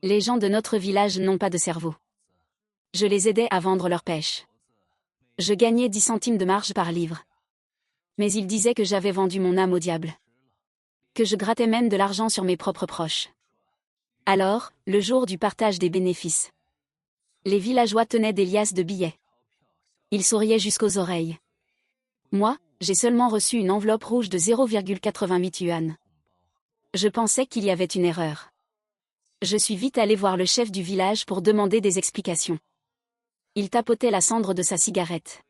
Les gens de notre village n'ont pas de cerveau. Je les aidais à vendre leur pêche. Je gagnais 10 centimes de marge par livre. Mais ils disaient que j'avais vendu mon âme au diable. Que je grattais même de l'argent sur mes propres proches. Alors, le jour du partage des bénéfices, les villageois tenaient des liasses de billets. Ils souriaient jusqu'aux oreilles. Moi, j'ai seulement reçu une enveloppe rouge de 0,88 yuan. Je pensais qu'il y avait une erreur. Je suis vite allé voir le chef du village pour demander des explications. Il tapotait la cendre de sa cigarette.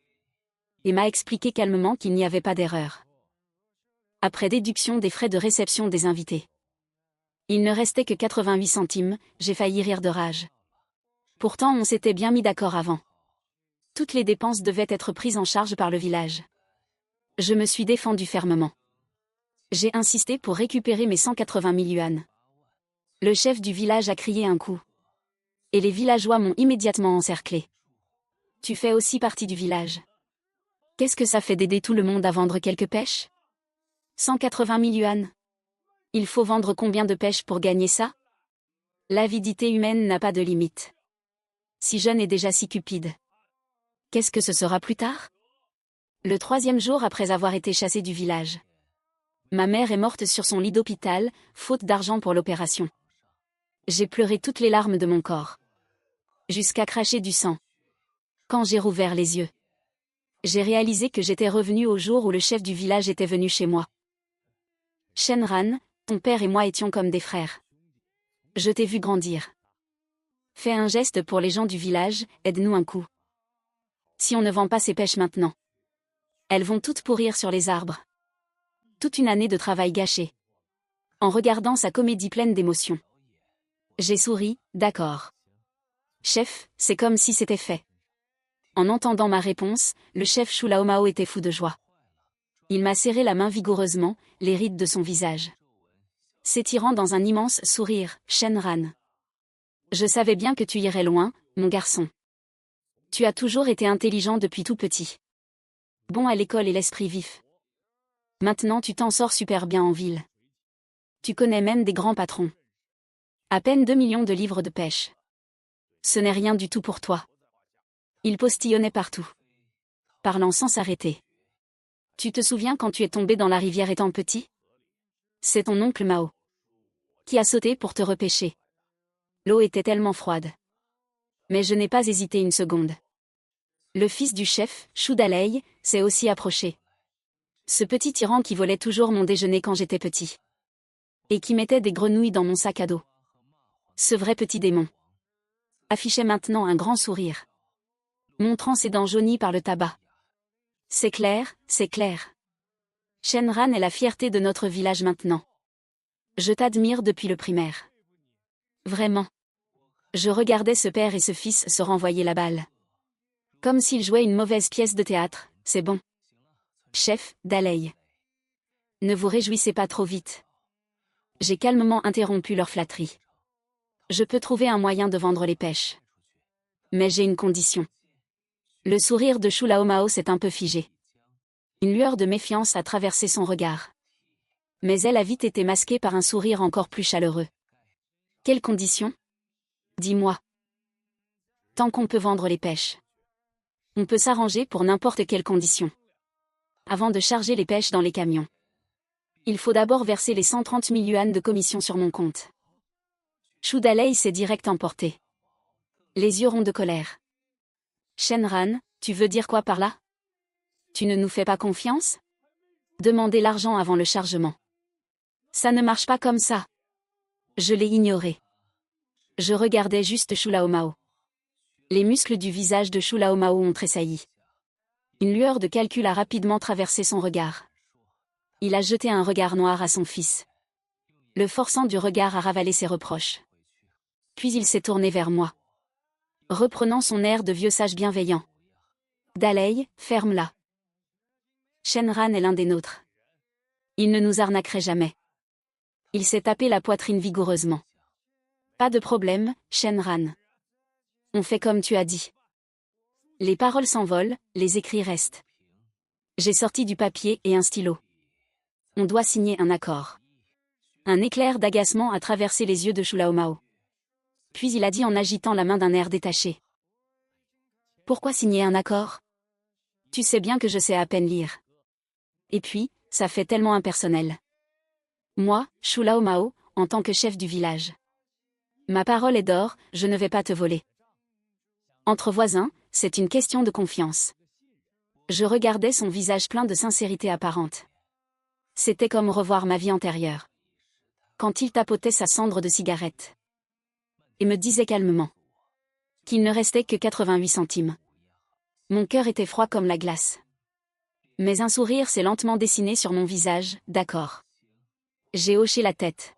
Et m'a expliqué calmement qu'il n'y avait pas d'erreur. Après déduction des frais de réception des invités. Il ne restait que 88 centimes, j'ai failli rire de rage. Pourtant on s'était bien mis d'accord avant. Toutes les dépenses devaient être prises en charge par le village. Je me suis défendu fermement. J'ai insisté pour récupérer mes 180 000 yuan. Le chef du village a crié un coup. Et les villageois m'ont immédiatement encerclé. Tu fais aussi partie du village. Qu'est-ce que ça fait d'aider tout le monde à vendre quelques pêches? 180 000 yuan. Il faut vendre combien de pêches pour gagner ça? L'avidité humaine n'a pas de limite. Si jeune et déjà si cupide. Qu'est-ce que ce sera plus tard? Le 3e jour après avoir été chassée du village. Ma mère est morte sur son lit d'hôpital, faute d'argent pour l'opération. J'ai pleuré toutes les larmes de mon corps. Jusqu'à cracher du sang. Quand j'ai rouvert les yeux, j'ai réalisé que j'étais revenue au jour où le chef du village était venu chez moi. Shenran, ton père et moi étions comme des frères. Je t'ai vu grandir. Fais un geste pour les gens du village, aide-nous un coup. Si on ne vend pas ces pêches maintenant, elles vont toutes pourrir sur les arbres. Toute une année de travail gâché. En regardant sa comédie pleine d'émotions. J'ai souri, d'accord. Chef, c'est comme si c'était fait. En entendant ma réponse, le chef Shulaomao était fou de joie. Il m'a serré la main vigoureusement, les rides de son visage s'étirant dans un immense sourire, Shenran. Je savais bien que tu irais loin, mon garçon. Tu as toujours été intelligent depuis tout petit. Bon à l'école et l'esprit vif. Maintenant tu t'en sors super bien en ville. Tu connais même des grands patrons. À peine 2 millions de livres de pêche. Ce n'est rien du tout pour toi. Il postillonnait partout. Parlant sans s'arrêter. Tu te souviens quand tu es tombé dans la rivière étant petit? C'est ton oncle Mao qui a sauté pour te repêcher. L'eau était tellement froide. Mais je n'ai pas hésité une seconde. Le fils du chef, Shu Dalei, s'est aussi approché. Ce petit tyran qui volait toujours mon déjeuner quand j'étais petit. Et qui mettait des grenouilles dans mon sac à dos. Ce vrai petit démon. Affichait maintenant un grand sourire. Montrant ses dents jaunies par le tabac. C'est clair, c'est clair. Shenran est la fierté de notre village maintenant. Je t'admire depuis le primaire. Vraiment. Je regardais ce père et ce fils se renvoyer la balle. Comme s'ils jouaient une mauvaise pièce de théâtre, c'est bon. Chef, Dalei. Ne vous réjouissez pas trop vite. J'ai calmement interrompu leur flatterie. Je peux trouver un moyen de vendre les pêches. Mais j'ai une condition. Le sourire de Shulaomao s'est un peu figé. Une lueur de méfiance a traversé son regard. Mais elle a vite été masquée par un sourire encore plus chaleureux. Quelles conditions? Dis-moi. Tant qu'on peut vendre les pêches. On peut s'arranger pour n'importe quelle condition. Avant de charger les pêches dans les camions. Il faut d'abord verser les 130 000 yuan de commission sur mon compte. Shu Dalei s'est direct emporté. Les yeux ronds de colère. Shenran, tu veux dire quoi par là? Tu ne nous fais pas confiance? Demandez l'argent avant le chargement. Ça ne marche pas comme ça. Je l'ai ignoré. Je regardais juste Shulaomao. Les muscles du visage de Shulaomao ont tressailli. Une lueur de calcul a rapidement traversé son regard. Il a jeté un regard noir à son fils. Le forçant du regard à ravaler ses reproches. Puis il s'est tourné vers moi. Reprenant son air de vieux sage bienveillant. Dalei, ferme-la. Shenran est l'un des nôtres. Il ne nous arnaquerait jamais. Il s'est tapé la poitrine vigoureusement. Pas de problème, Shenran. On fait comme tu as dit. Les paroles s'envolent, les écrits restent. J'ai sorti du papier et un stylo. On doit signer un accord. Un éclair d'agacement a traversé les yeux de Shulaomao. Puis il a dit en agitant la main d'un air détaché. Pourquoi signer un accord? Tu sais bien que je sais à peine lire. Et puis, ça fait tellement impersonnel. Moi, Shu Laomao, en tant que chef du village. Ma parole est d'or, je ne vais pas te voler. Entre voisins, c'est une question de confiance. Je regardais son visage plein de sincérité apparente. C'était comme revoir ma vie antérieure. Quand il tapotait sa cendre de cigarette. Et me disait calmement qu'il ne restait que 88 centimes. Mon cœur était froid comme la glace. Mais un sourire s'est lentement dessiné sur mon visage, d'accord. J'ai hoché la tête.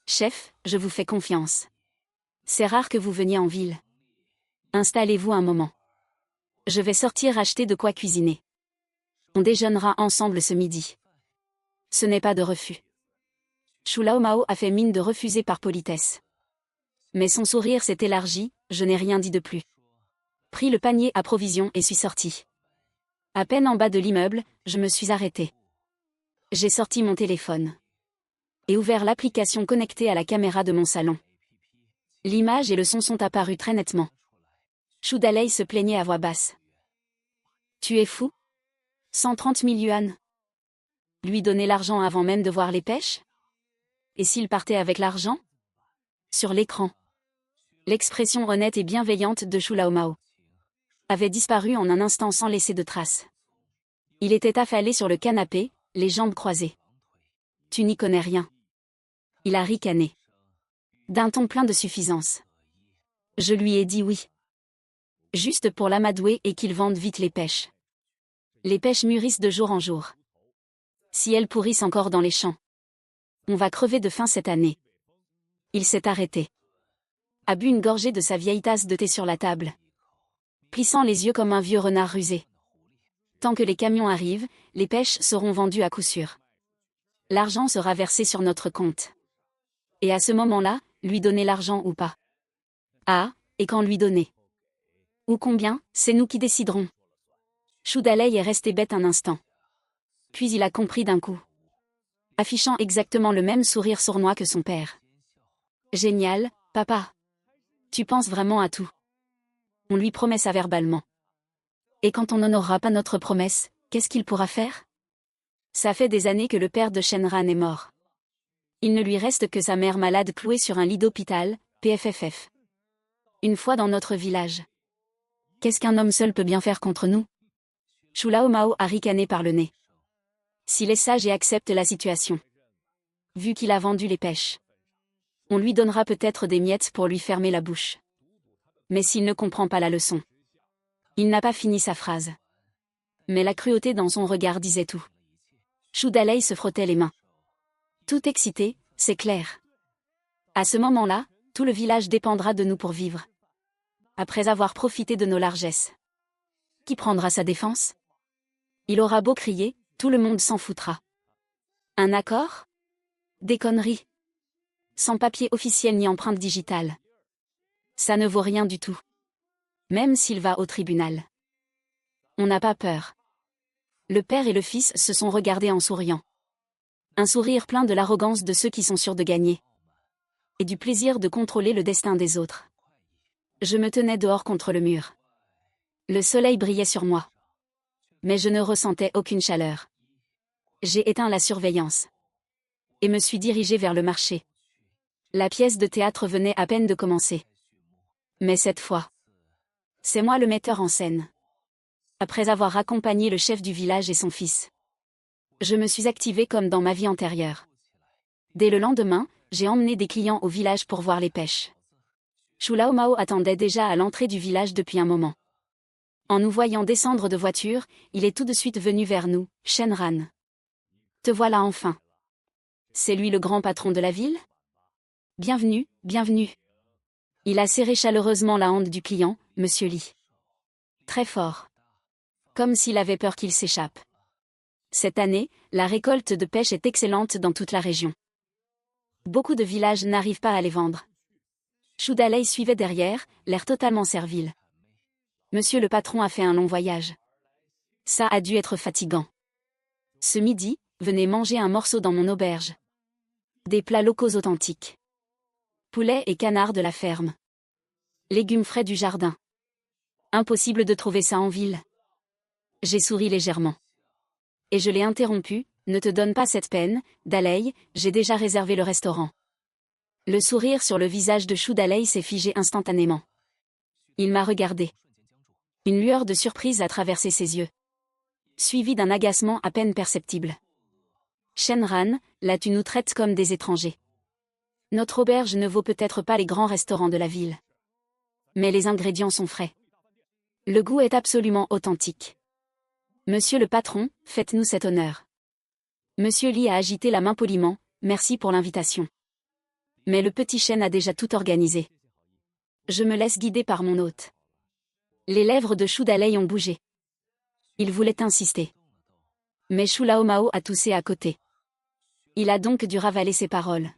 Chef, je vous fais confiance. C'est rare que vous veniez en ville. Installez-vous un moment. Je vais sortir acheter de quoi cuisiner. On déjeunera ensemble ce midi. Ce n'est pas de refus. Shu Laomao a fait mine de refuser par politesse. Mais son sourire s'est élargi, je n'ai rien dit de plus. Pris le panier à provisions et suis sorti. À peine en bas de l'immeuble, je me suis arrêté. J'ai sorti mon téléphone. Et ouvert l'application connectée à la caméra de mon salon. L'image et le son sont apparus très nettement. Shu Dalei se plaignait à voix basse. Tu es fou? 130 000 yuan. Lui donner l'argent avant même de voir les pêches? Et s'il partait avec l'argent? Sur l'écran. L'expression honnête et bienveillante de Shu Laomao avait disparu en un instant sans laisser de traces. Il était affalé sur le canapé, les jambes croisées. Tu n'y connais rien. Il a ricané. D'un ton plein de suffisance. Je lui ai dit oui. Juste pour l'amadouer et qu'il vende vite les pêches. Les pêches mûrissent de jour en jour. Si elles pourrissent encore dans les champs, on va crever de faim cette année. Il s'est arrêté. A bu une gorgée de sa vieille tasse de thé sur la table. Plissant les yeux comme un vieux renard rusé. Tant que les camions arrivent, les pêches seront vendues à coup sûr. L'argent sera versé sur notre compte. Et à ce moment-là, lui donner l'argent ou pas. Ah, et quand lui donner? Ou combien, c'est nous qui déciderons. Shu Dalei est resté bête un instant. Puis il a compris d'un coup. Affichant exactement le même sourire sournois que son père. Génial, papa. Tu penses vraiment à tout. On lui promet ça verbalement. Et quand on n'honorera pas notre promesse, qu'est-ce qu'il pourra faire? Ça fait des années que le père de Shenran est mort. Il ne lui reste que sa mère malade clouée sur un lit d'hôpital, PFFF. Une fois dans notre village. Qu'est-ce qu'un homme seul peut bien faire contre nous? Shu Laomao a ricané par le nez. S'il est sage et accepte la situation. Vu qu'il a vendu les pêches. On lui donnera peut-être des miettes pour lui fermer la bouche. Mais s'il ne comprend pas la leçon. Il n'a pas fini sa phrase. Mais la cruauté dans son regard disait tout. Shu Dalei se frottait les mains. Tout excité, c'est clair. À ce moment-là, tout le village dépendra de nous pour vivre. Après avoir profité de nos largesses. Qui prendra sa défense? Il aura beau crier, tout le monde s'en foutra. Un accord? Des conneries. Sans papier officiel ni empreinte digitale. Ça ne vaut rien du tout. Même s'il va au tribunal. On n'a pas peur. Le père et le fils se sont regardés en souriant. Un sourire plein de l'arrogance de ceux qui sont sûrs de gagner. Et du plaisir de contrôler le destin des autres. Je me tenais dehors contre le mur. Le soleil brillait sur moi. Mais je ne ressentais aucune chaleur. J'ai éteint la surveillance. Et me suis dirigé vers le marché. La pièce de théâtre venait à peine de commencer. Mais cette fois, c'est moi le metteur en scène. Après avoir accompagné le chef du village et son fils. Je me suis activé comme dans ma vie antérieure. Dès le lendemain, j'ai emmené des clients au village pour voir les pêches. Shu Laomao attendait déjà à l'entrée du village depuis un moment. En nous voyant descendre de voiture, il est tout de suite venu vers nous, Shenran. Te voilà enfin. C'est lui le grand patron de la ville? Bienvenue, bienvenue. Il a serré chaleureusement la hand du client, Monsieur Li. Très fort. Comme s'il avait peur qu'il s'échappe. Cette année, la récolte de pêche est excellente dans toute la région. Beaucoup de villages n'arrivent pas à les vendre. Shu Dalei suivait derrière, l'air totalement servile. Monsieur le patron a fait un long voyage. Ça a dû être fatigant. Ce midi, venez manger un morceau dans mon auberge. Des plats locaux authentiques. Poulet et canards de la ferme. Légumes frais du jardin. Impossible de trouver ça en ville. J'ai souri légèrement. Et je l'ai interrompu, ne te donne pas cette peine, Daley, j'ai déjà réservé le restaurant. Le sourire sur le visage de Chou Daley s'est figé instantanément. Il m'a regardé. Une lueur de surprise a traversé ses yeux. Suivi d'un agacement à peine perceptible. Shenran, là tu nous traites comme des étrangers. Notre auberge ne vaut peut-être pas les grands restaurants de la ville. Mais les ingrédients sont frais. Le goût est absolument authentique. Monsieur le patron, faites-nous cet honneur. Monsieur Lee a agité la main poliment, merci pour l'invitation. Mais le petit chêne a déjà tout organisé. Je me laisse guider par mon hôte. Les lèvres de Chou Daley ont bougé. Il voulait insister. Mais Chou Lao Mao a toussé à côté. Il a donc dû ravaler ses paroles.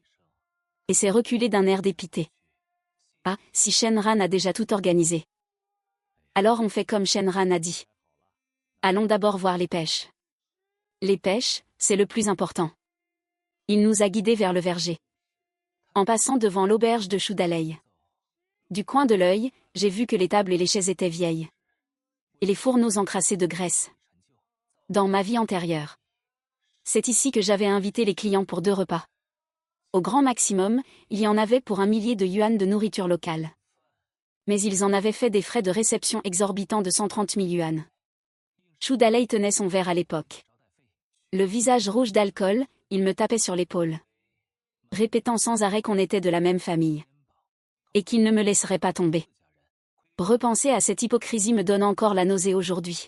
Et s'est reculé d'un air dépité. Ah, si Shenran a déjà tout organisé. Alors on fait comme Shenran a dit. Allons d'abord voir les pêches. Les pêches, c'est le plus important. Il nous a guidés vers le verger. En passant devant l'auberge de Chou Daley. Du coin de l'œil, j'ai vu que les tables et les chaises étaient vieilles. Et les fourneaux encrassés de graisse. Dans ma vie antérieure. C'est ici que j'avais invité les clients pour 2 repas. Au grand maximum, il y en avait pour 1 millier de yuan de nourriture locale. Mais ils en avaient fait des frais de réception exorbitants de 130 000 yuan. Chou Daley tenait son verre à l'époque. Le visage rouge d'alcool, il me tapait sur l'épaule. Répétant sans arrêt qu'on était de la même famille. Et qu'il ne me laisserait pas tomber. Repenser à cette hypocrisie me donne encore la nausée aujourd'hui.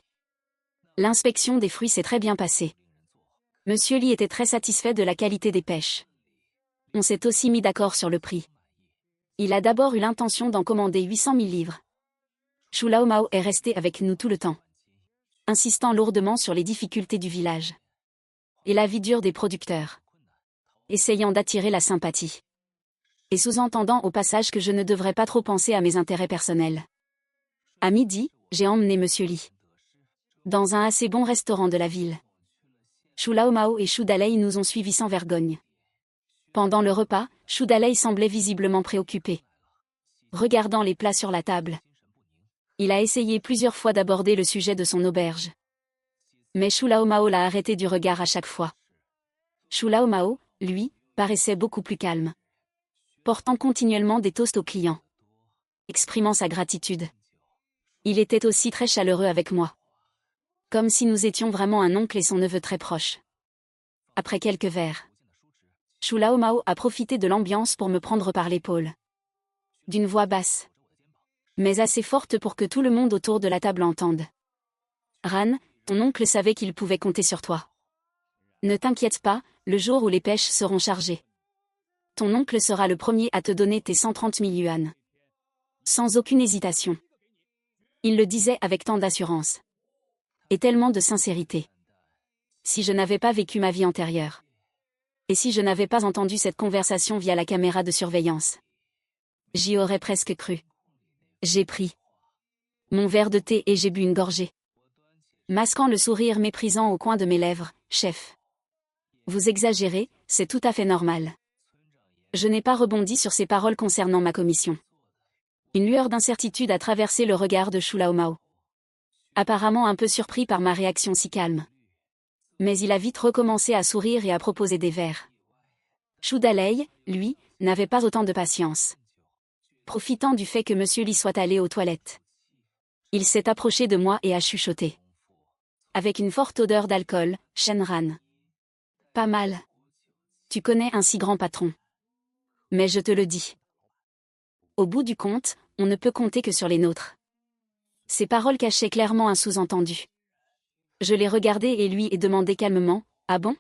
L'inspection des fruits s'est très bien passée. Monsieur Lee était très satisfait de la qualité des pêches. On s'est aussi mis d'accord sur le prix. Il a d'abord eu l'intention d'en commander 800 000 livres. Chou Lao Mao est resté avec nous tout le temps. Insistant lourdement sur les difficultés du village. Et la vie dure des producteurs. Essayant d'attirer la sympathie. Et sous-entendant au passage que je ne devrais pas trop penser à mes intérêts personnels. À midi, j'ai emmené Monsieur Lee. Dans un assez bon restaurant de la ville. Chou Lao Mao et Chou Daley nous ont suivis sans vergogne. Pendant le repas, Chou Daley semblait visiblement préoccupé. Regardant les plats sur la table. Il a essayé plusieurs fois d'aborder le sujet de son auberge. Mais Chou Lao Mao l'a arrêté du regard à chaque fois. Chou Lao Mao, lui, paraissait beaucoup plus calme. Portant continuellement des toasts aux clients. Exprimant sa gratitude. Il était aussi très chaleureux avec moi. Comme si nous étions vraiment un oncle et son neveu très proches. Après quelques verres. Chou Lao Mao a profité de l'ambiance pour me prendre par l'épaule. D'une voix basse. Mais assez forte pour que tout le monde autour de la table entende. Ran, ton oncle savait qu'il pouvait compter sur toi. Ne t'inquiète pas, le jour où les pêches seront chargées. Ton oncle sera le premier à te donner tes 130 000 yuan. Sans aucune hésitation. Il le disait avec tant d'assurance. Et tellement de sincérité. Si je n'avais pas vécu ma vie antérieure. Et si je n'avais pas entendu cette conversation via la caméra de surveillance. J'y aurais presque cru. J'ai pris mon verre de thé et j'ai bu une gorgée. Masquant le sourire méprisant au coin de mes lèvres, chef. Vous exagérez, c'est tout à fait normal. Je n'ai pas rebondi sur ces paroles concernant ma commission. Une lueur d'incertitude a traversé le regard de Chou Lao Mao. Apparemment un peu surpris par ma réaction si calme. Mais il a vite recommencé à sourire et à proposer des verres. Chou Daley, lui, n'avait pas autant de patience. Profitant du fait que Monsieur Lee soit allé aux toilettes. Il s'est approché de moi et a chuchoté. Avec une forte odeur d'alcool, Shenran. Pas mal. Tu connais un si grand patron. Mais je te le dis. Au bout du compte, on ne peut compter que sur les nôtres. Ces paroles cachaient clairement un sous-entendu. Je l'ai regardé et lui ai demandé calmement, ah bon?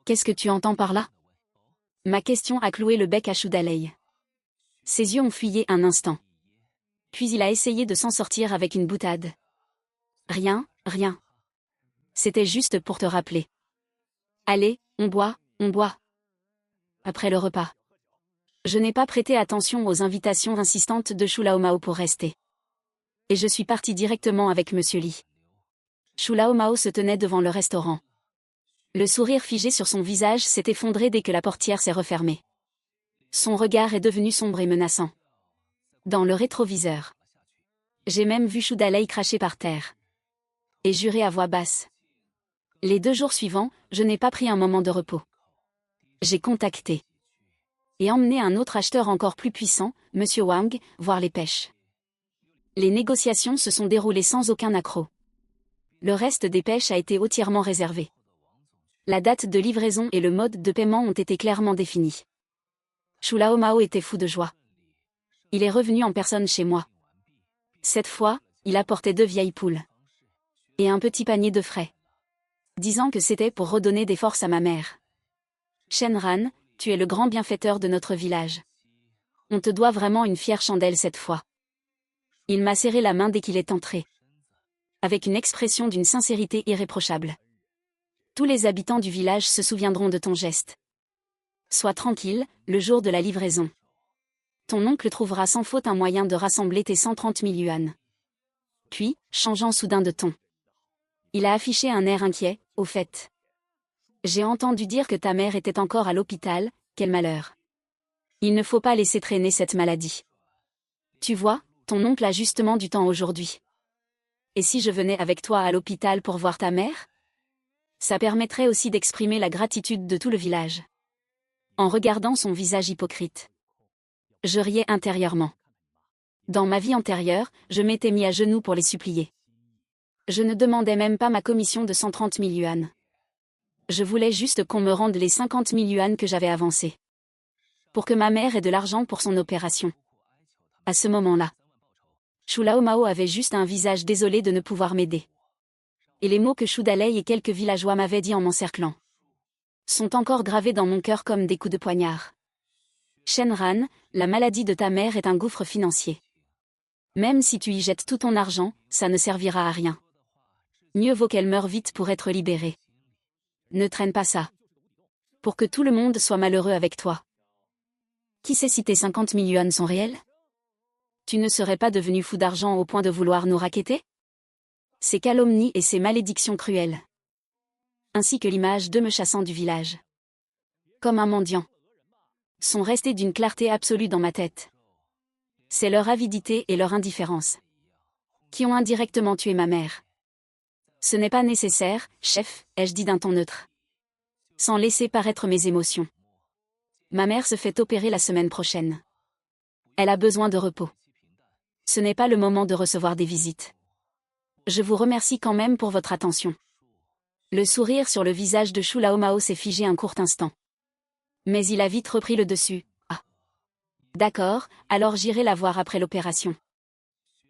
Qu'est-ce que tu entends par là? Ma question a cloué le bec à Chou Daley. Ses yeux ont fuyé un instant. Puis il a essayé de s'en sortir avec une boutade. Rien, rien. C'était juste pour te rappeler. Allez, on boit, on boit. Après le repas. Je n'ai pas prêté attention aux invitations insistantes de Chou Lao Mao pour rester. Et je suis parti directement avec Monsieur Lee. Chou Lao Mao se tenait devant le restaurant. Le sourire figé sur son visage s'est effondré dès que la portière s'est refermée. Son regard est devenu sombre et menaçant. Dans le rétroviseur. J'ai même vu Shudalei cracher par terre. Et jurer à voix basse. Les 2 jours suivants, je n'ai pas pris un moment de repos. J'ai contacté. Et emmené un autre acheteur encore plus puissant, Monsieur Wang, voir les pêches. Les négociations se sont déroulées sans aucun accroc. Le reste des pêches a été entièrement réservé. La date de livraison et le mode de paiement ont été clairement définis. Shu Laomao était fou de joie. Il est revenu en personne chez moi. Cette fois, il apportait 2 vieilles poules. Et un petit panier de frais. Disant que c'était pour redonner des forces à ma mère. Shenran, tu es le grand bienfaiteur de notre village. On te doit vraiment une fière chandelle cette fois. Il m'a serré la main dès qu'il est entré. Avec une expression d'une sincérité irréprochable. Tous les habitants du village se souviendront de ton geste. Sois tranquille, le jour de la livraison. Ton oncle trouvera sans faute un moyen de rassembler tes 130 000 yuan. Puis, changeant soudain de ton. Il a affiché un air inquiet, au fait. J'ai entendu dire que ta mère était encore à l'hôpital, quel malheur. Il ne faut pas laisser traîner cette maladie. Tu vois, ton oncle a justement du temps aujourd'hui. Et si je venais avec toi à l'hôpital pour voir ta mère? Ça permettrait aussi d'exprimer la gratitude de tout le village. En regardant son visage hypocrite. Je riais intérieurement. Dans ma vie antérieure, je m'étais mis à genoux pour les supplier. Je ne demandais même pas ma commission de 130 000 yuan. Je voulais juste qu'on me rende les 50 000 yuan que j'avais avancés. Pour que ma mère ait de l'argent pour son opération. À ce moment-là, Shu Laomao avait juste un visage désolé de ne pouvoir m'aider. Et les mots que Shudalei et quelques villageois m'avaient dit en m'encerclant sont encore gravés dans mon cœur comme des coups de poignard. Shenran, la maladie de ta mère est un gouffre financier. Même si tu y jettes tout ton argent, ça ne servira à rien. Mieux vaut qu'elle meure vite pour être libérée. Ne traîne pas ça. Pour que tout le monde soit malheureux avec toi. Qui sait si tes 50 000 yuan sont réels? Tu ne serais pas devenu fou d'argent au point de vouloir nous racketter? Ces calomnies et ces malédictions cruelles. Ainsi que l'image de me chassant du village. Comme un mendiant. Sont restés d'une clarté absolue dans ma tête. C'est leur avidité et leur indifférence. Qui ont indirectement tué ma mère. Ce n'est pas nécessaire, chef, ai-je dit d'un ton neutre. Sans laisser paraître mes émotions. Ma mère se fait opérer la semaine prochaine. Elle a besoin de repos. Ce n'est pas le moment de recevoir des visites. Je vous remercie quand même pour votre attention. Le sourire sur le visage de Shu Laomao s'est figé un court instant. Mais il a vite repris le dessus. Ah. D'accord, alors j'irai la voir après l'opération.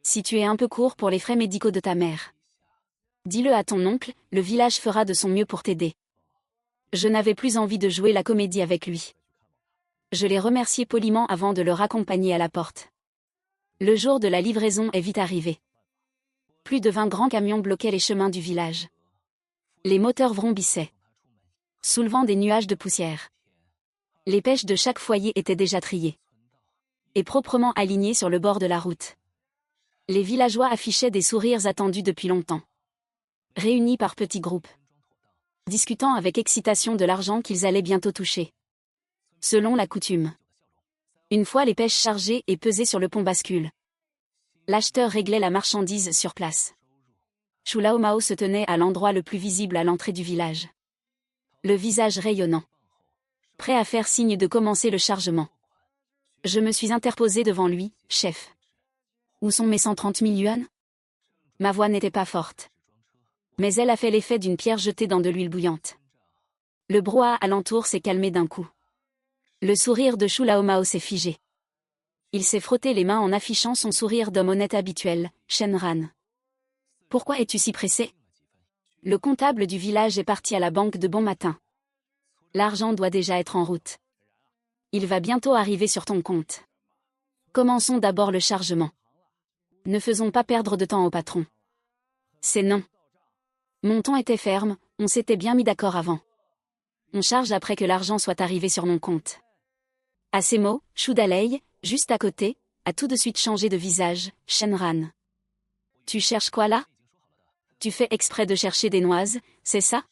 Si tu es un peu court pour les frais médicaux de ta mère. Dis-le à ton oncle, le village fera de son mieux pour t'aider. Je n'avais plus envie de jouer la comédie avec lui. Je l'ai remercié poliment avant de le raccompagner à la porte. Le jour de la livraison est vite arrivé. Plus de 20 grands camions bloquaient les chemins du village. Les moteurs vrombissaient, soulevant des nuages de poussière. Les pêches de chaque foyer étaient déjà triées et proprement alignées sur le bord de la route. Les villageois affichaient des sourires attendus depuis longtemps. Réunis par petits groupes. Discutant avec excitation de l'argent qu'ils allaient bientôt toucher. Selon la coutume. Une fois les pêches chargées et pesées sur le pont bascule. L'acheteur réglait la marchandise sur place. Shu Laomao se tenait à l'endroit le plus visible à l'entrée du village. Le visage rayonnant. Prêt à faire signe de commencer le chargement. Je me suis interposé devant lui, chef. Où sont mes 130 000 yuan? Ma voix n'était pas forte. Mais elle a fait l'effet d'une pierre jetée dans de l'huile bouillante. Le brouhaha alentour s'est calmé d'un coup. Le sourire de Shu Laomao s'est figé. Il s'est frotté les mains en affichant son sourire d'homme honnête habituel, Shenran. Pourquoi es-tu si pressé? Le comptable du village est parti à la banque de bon matin. L'argent doit déjà être en route. Il va bientôt arriver sur ton compte. Commençons d'abord le chargement. Ne faisons pas perdre de temps au patron. C'est non. Mon ton était ferme, on s'était bien mis d'accord avant. On charge après que l'argent soit arrivé sur mon compte. À ces mots, Shudalei, juste à côté, a tout de suite changé de visage, Shenran. Tu cherches quoi là? Tu fais exprès de chercher des noises, c'est ça?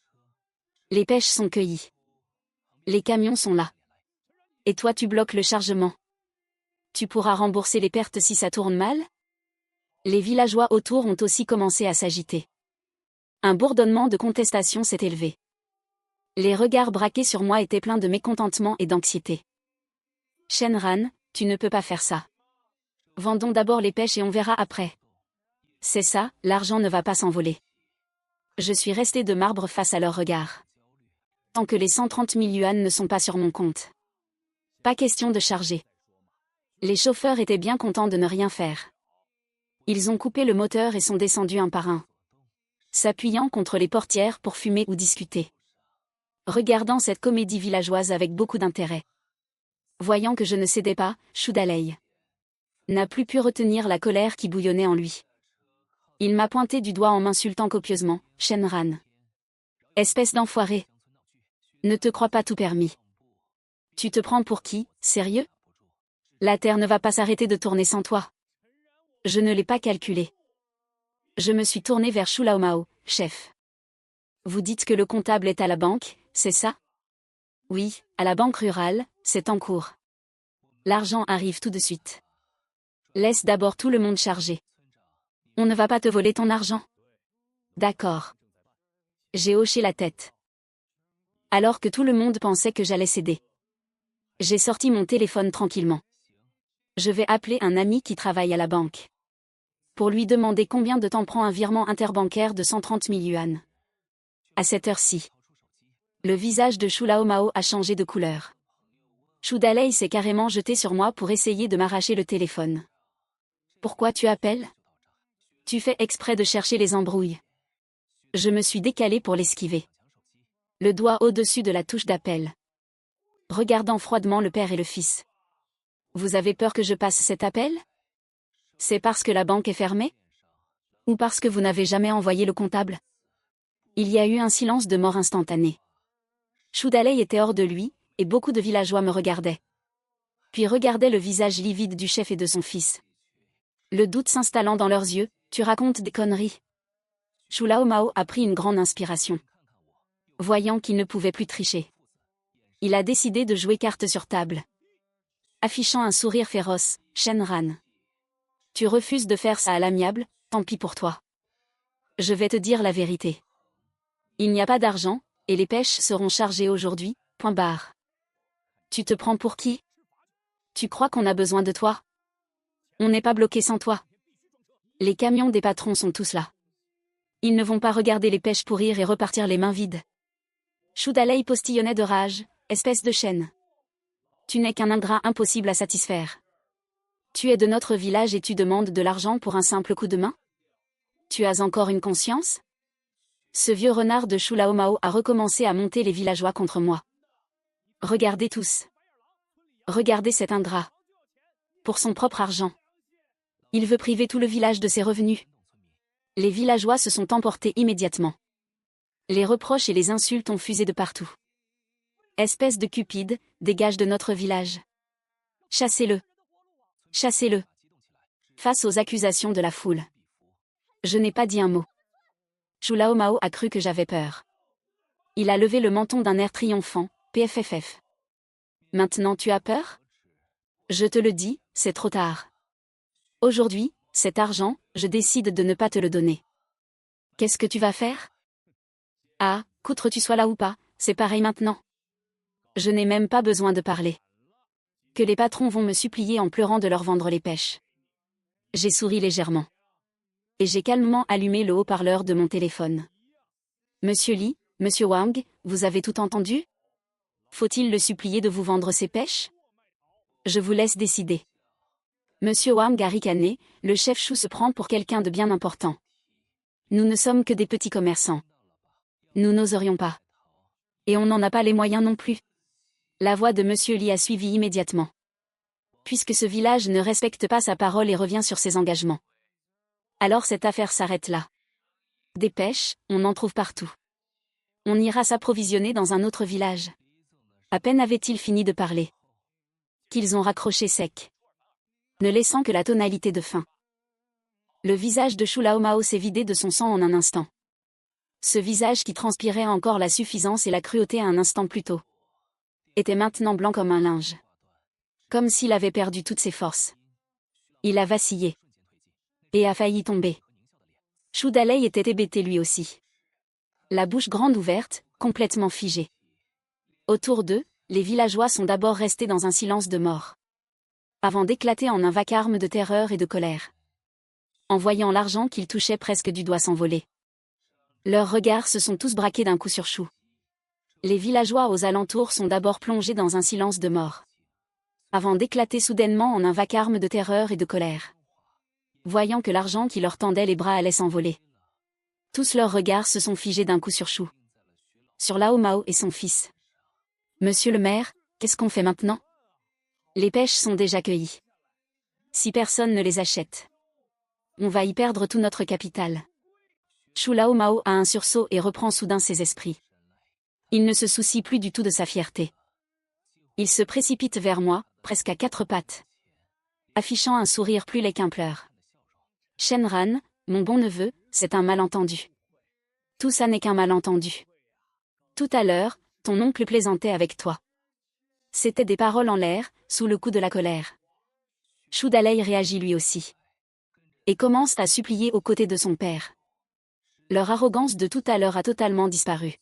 Les pêches sont cueillies. Les camions sont là. Et toi tu bloques le chargement. Tu pourras rembourser les pertes si ça tourne mal? Les villageois autour ont aussi commencé à s'agiter. Un bourdonnement de contestation s'est élevé. Les regards braqués sur moi étaient pleins de mécontentement et d'anxiété. Shenran, tu ne peux pas faire ça. Vendons d'abord les pêches et on verra après. C'est ça, l'argent ne va pas s'envoler. Je suis resté de marbre face à leurs regards. Tant que les 130 000 yuan ne sont pas sur mon compte. Pas question de charger. Les chauffeurs étaient bien contents de ne rien faire. Ils ont coupé le moteur et sont descendus un par un, s'appuyant contre les portières pour fumer ou discuter. Regardant cette comédie villageoise avec beaucoup d'intérêt. Voyant que je ne cédais pas, Shudalei n'a plus pu retenir la colère qui bouillonnait en lui. Il m'a pointé du doigt en m'insultant copieusement, Shenran. Espèce d'enfoiré. Ne te crois pas tout permis. Tu te prends pour qui, sérieux? La terre ne va pas s'arrêter de tourner sans toi. Je ne l'ai pas calculé. Je me suis tourné vers Shu Laomao, chef. Vous dites que le comptable est à la banque, c'est ça? Oui, à la banque rurale, c'est en cours. L'argent arrive tout de suite. Laisse d'abord tout le monde charger. On ne va pas te voler ton argent. D'accord. J'ai hoché la tête. Alors que tout le monde pensait que j'allais céder. J'ai sorti mon téléphone tranquillement. Je vais appeler un ami qui travaille à la banque. Pour lui demander combien de temps prend un virement interbancaire de 130 000 yuan. À cette heure-ci. Le visage de Shu Laomao a changé de couleur. Shudalei s'est carrément jeté sur moi pour essayer de m'arracher le téléphone. Pourquoi tu appelles? Tu fais exprès de chercher les embrouilles. Je me suis décalé pour l'esquiver. Le doigt au-dessus de la touche d'appel. Regardant froidement le père et le fils. Vous avez peur que je passe cet appel? C'est parce que la banque est fermée? Ou parce que vous n'avez jamais envoyé le comptable? Il y a eu un silence de mort instantané. Shudalei était hors de lui, et beaucoup de villageois me regardaient. Puis regardaient le visage livide du chef et de son fils. Le doute s'installant dans leurs yeux, tu racontes des conneries. Shu Laomao a pris une grande inspiration. Voyant qu'il ne pouvait plus tricher. Il a décidé de jouer carte sur table. Affichant un sourire féroce, Shenran. Tu refuses de faire ça à l'amiable, tant pis pour toi. Je vais te dire la vérité. Il n'y a pas d'argent, et les pêches seront chargées aujourd'hui, point barre. Tu te prends pour qui? Tu crois qu'on a besoin de toi? On n'est pas bloqué sans toi. Les camions des patrons sont tous là. Ils ne vont pas regarder les pêches pourrir et repartir les mains vides. Shudalei postillonnait de rage, espèce de chêne. Tu n'es qu'un ingrat impossible à satisfaire. Tu es de notre village et tu demandes de l'argent pour un simple coup de main? Tu as encore une conscience? Ce vieux renard de Shu Laomao a recommencé à monter les villageois contre moi. Regardez tous. Regardez cet ingrat. Pour son propre argent. Il veut priver tout le village de ses revenus. Les villageois se sont emportés immédiatement. Les reproches et les insultes ont fusé de partout. Espèce de cupide, dégage de notre village. Chassez-le. Chassez-le. Face aux accusations de la foule. Je n'ai pas dit un mot. Shu Laomao a cru que j'avais peur. Il a levé le menton d'un air triomphant, PFFF. Maintenant tu as peur? Je te le dis, c'est trop tard. Aujourd'hui, cet argent, je décide de ne pas te le donner. Qu'est-ce que tu vas faire? Ah, qu'outre tu sois là ou pas, c'est pareil maintenant. Je n'ai même pas besoin de parler. Que les patrons vont me supplier en pleurant de leur vendre les pêches. J'ai souri légèrement. Et j'ai calmement allumé le haut-parleur de mon téléphone. Monsieur Li, Monsieur Wang, vous avez tout entendu? Faut-il le supplier de vous vendre ses pêches? Je vous laisse décider. Monsieur Wang a ricané, le chef Chou se prend pour quelqu'un de bien important. Nous ne sommes que des petits commerçants. Nous n'oserions pas. Et on n'en a pas les moyens non plus. La voix de Monsieur Li a suivi immédiatement. Puisque ce village ne respecte pas sa parole et revient sur ses engagements. Alors cette affaire s'arrête là. Des pêches, on en trouve partout. On ira s'approvisionner dans un autre village. À peine avait-il fini de parler. Qu'ils ont raccroché sec. Ne laissant que la tonalité de faim. Le visage de Shu Laomao s'est vidé de son sang en un instant. Ce visage qui transpirait encore la suffisance et la cruauté à un instant plus tôt. Était maintenant blanc comme un linge. Comme s'il avait perdu toutes ses forces. Il a vacillé. Et a failli tomber. Shu Dalei était hébété lui aussi. La bouche grande ouverte, complètement figée. Autour d'eux, les villageois sont d'abord restés dans un silence de mort. Avant d'éclater en un vacarme de terreur et de colère. En voyant l'argent qu'ils touchaient presque du doigt s'envoler. Leurs regards se sont tous braqués d'un coup sur Shu. Les villageois aux alentours sont d'abord plongés dans un silence de mort. Avant d'éclater soudainement en un vacarme de terreur et de colère. Voyant que l'argent qui leur tendait les bras allait s'envoler. Tous leurs regards se sont figés d'un coup sur Shu. Sur Lao Mao et son fils. Monsieur le maire, qu'est-ce qu'on fait maintenant? Les pêches sont déjà cueillies. Si personne ne les achète, on va y perdre tout notre capital. Shu Lao Mao a un sursaut et reprend soudain ses esprits. Il ne se soucie plus du tout de sa fierté. Il se précipite vers moi, presque à quatre pattes. Affichant un sourire plus laid qu'un pleur. Shenran, mon bon neveu, c'est un malentendu. Tout ça n'est qu'un malentendu. Tout à l'heure, ton oncle plaisantait avec toi. C'étaient des paroles en l'air, sous le coup de la colère. Shu Dalei réagit lui aussi. Et commence à supplier aux côtés de son père. Leur arrogance de tout à l'heure a totalement disparu.